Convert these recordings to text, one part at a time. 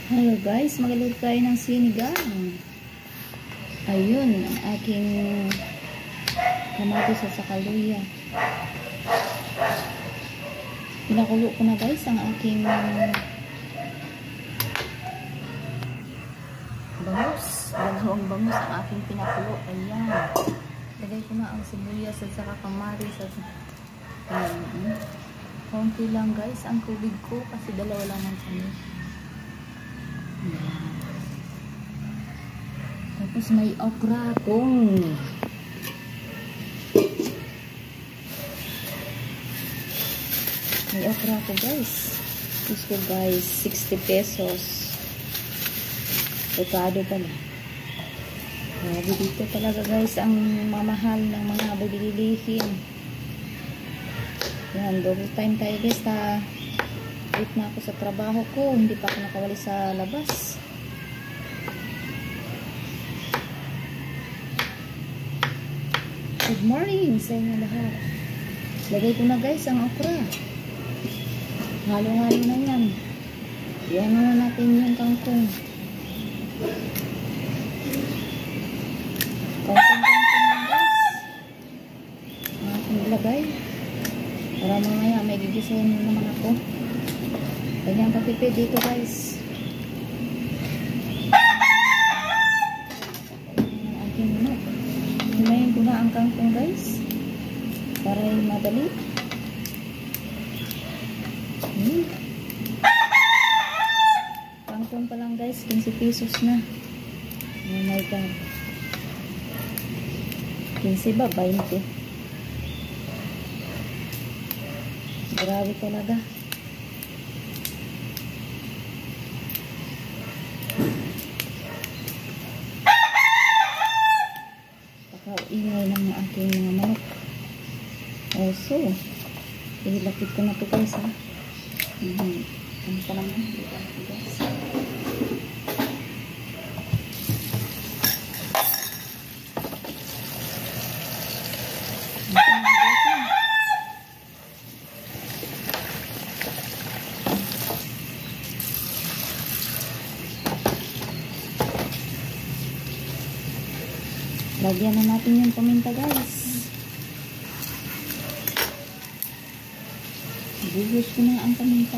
Hello guys, magluto tayo ng sinigang. Ayun, ang aking kamatis at saka luya. Pinakulo ko na guys ang aking bangus. Dalawang bangus ang aking pinakulo. Ayan. Lagay ko na ang sibuyas at saka kamatis at ayan. Konti lang guys ang tubig ko kasi dalawa lang ang kami. Tapos may okra kong ko guys. Gusto guys 60 pesos. Pagkado pala. Grabe dito talaga guys ang mamahal ng mga bilihin. Yan, double time tayo guys. Late na ako sa trabaho ko. Hindi pa ako nakawali sa labas. Good morning sa inyo lahat. Lagay ko na guys ang okra. Halo-halo na yan. Iyan na natin yung kangkong. Kangkong lang guys. Aking ilagay. Para mamaya may gigisahin naman ako. Kanyang kapipid dito guys. Aking manok. Himayin ko na ang kangkong guys. Para madali. Kangkong pa lang guys. 15 pesos na. Oh my god. 15 ba? 20. Grabe talaga. Pakaingay ng aking mga manok. Also, ilapit ko na ito guys ha. Ano pa naman? Guys. Lagyan na natin yung paminta guys. Buhos ko na ang paminta.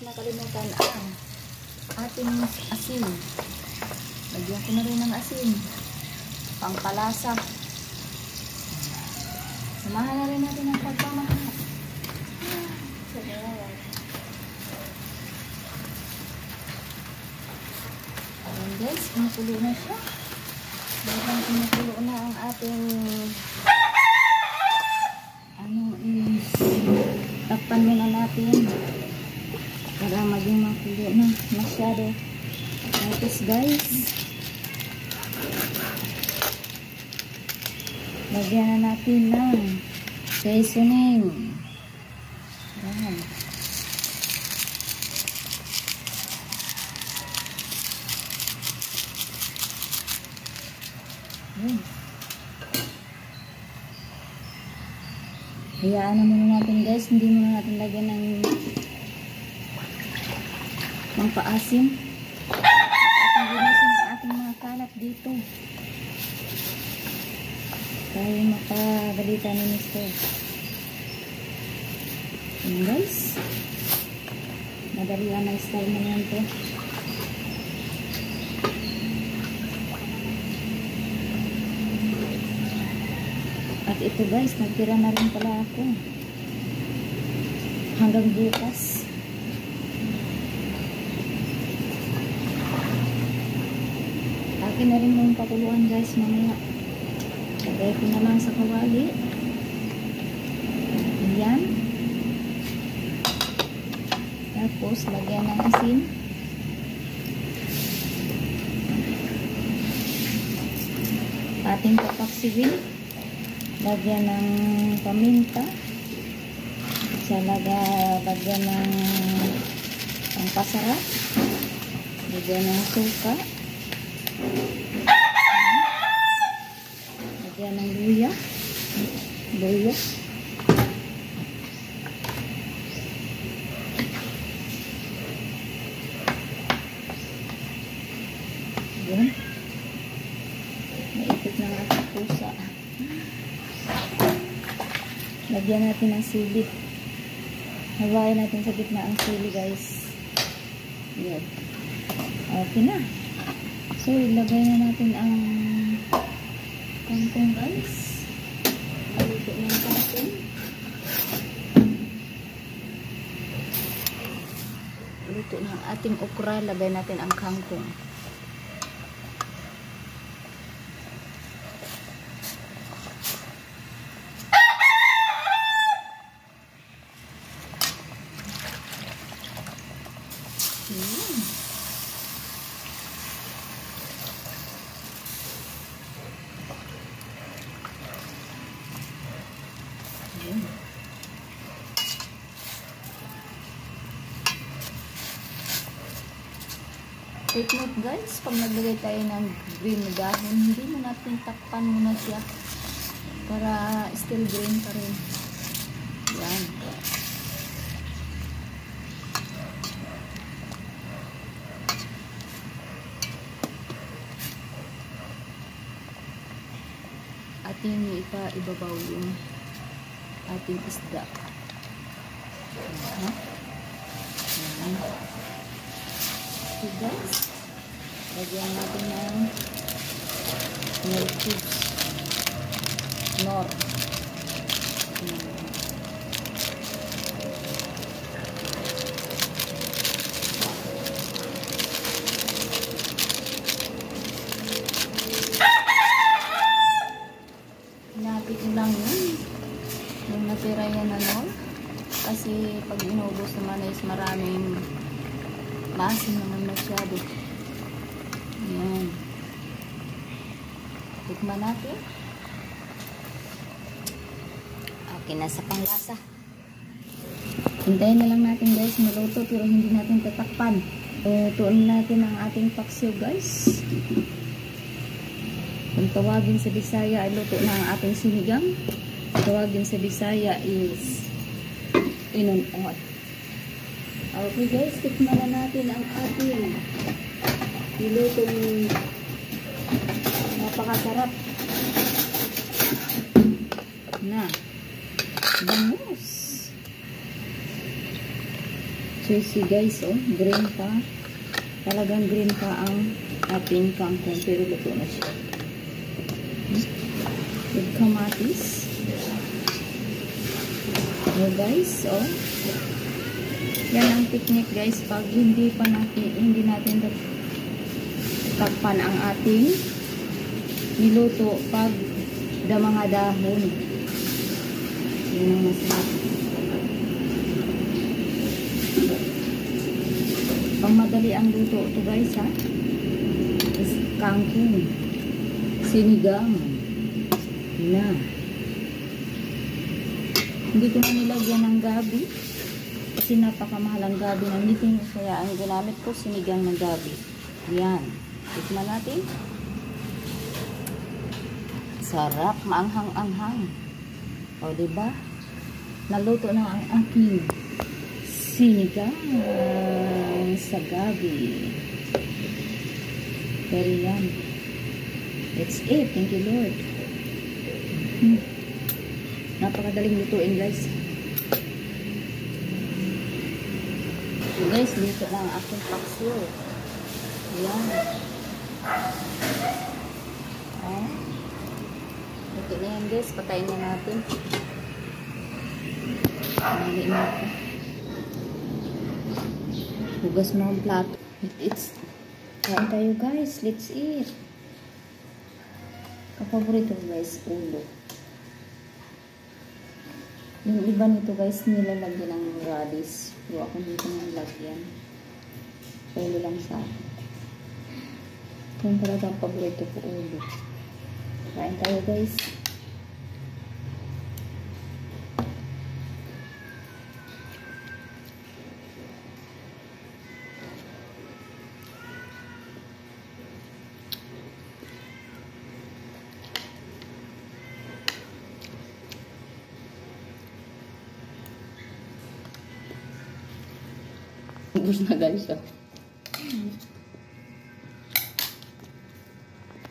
Nakalimutan ang ating asin. Lagyan ko na rin ng asin. Pangpalasa. Samahan na rin natin ang pagpamahal. Ayan guys, kumukulo na siya. Dahil kumukulo na ang ating takpan muna natin para maging makulo na masyado. Tapos guys, lagyan na natin ng seasoning. Ayan. Hayaan na muna natin guys, hindi muna natin lagyan ng paasim. At ating linisin ang ating mga kalat dito. Tayo makabalita ni Mr. Ayan guys, madali lang ang style na yan to. At ito guys, nagtira na rin pala ako hanggang bukas. Akin na rin yung pakuluan guys mamaya. Lagay ko na lang sa kawali. Ayan. Tapos lagyan ng asin. Ating papaksiwin. Lagyan ng paminta. Lagyan ng pangpasarap. Lagyan ng suka. Lagyan ng luya. Lagyan natin ng sili. Hawain natin sa gitna ang sili, guys. Yan. Okay na. So, ilagay na natin ang kangkong, guys. Haluto na yung kangkong. Luto na ang ating okra. Lagay natin ang kangkong. Take note, guys, pag naglagay tayo ng green na dahon, hindi mo natin takpan muna siya para still green pa rin. Yan. Ating ibabaw yung ating isda. Yan. Okay, guys, lagyan natin ng milk cubes. Nor. Hinapit ko lang yun. Yung natira yan na nor. Kasi pag inubos naman is maraming maasim naman masyado. Ayan. Tikman natin. Okay na sa panglasa. Hintayin na lang natin, guys, maluto pero hindi natin tatakpan. Tuon natin ang ating paksiw, guys. Kung tawagin sa Bisaya ay luto na ang ating sinigang. Tawagin sa Bisaya is inunot. Okay, guys, tikman na natin ang ating nilutong napakasarap na bangus. Juicy, guys, oh, green pa. Talagang green pa ang ating kangkong pero luto na siya. With kamatis. Oh, guys, oh. Yan ang technique, guys, pag hindi natin takpan ang ating niluto pag mga dahon. Yan ang masarap. Pang madali ang luto ito, guys, ha, is kangkong sinigang na hindi ko na nilagyan ng gabi kasi napakamahal ang gabi ng meeting, kaya ang ginamit ko sinigang ng gabi. Yan, tikman natin. Sarap, maanghang-anghang. O, diba? Naluto na ang aking sinigang sa gabi. Very yummy. That's it. Thank you, Lord. Napakadaling lutuin, guys. So, guys, dito na ang aking paksiw. Ayan. Ayan. Ito na yan, guys. Patayin na natin. Maliin natin. Hugas mo ang plato. Kain tayo, guys. Let's eat. Kapaborito, guys, ulo. Yung iba nito, guys, nilalagyan ng radish. Pero ako dito nilagyan. Ulo lang sa akin. Yung talagang paborito ko, ulo. Kain tayo, guys. Ubus na, guys.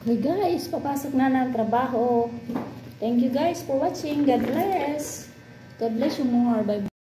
Okay, guys, papasok na ng trabaho. Thank you, guys, for watching. God bless. God bless you more. Bye.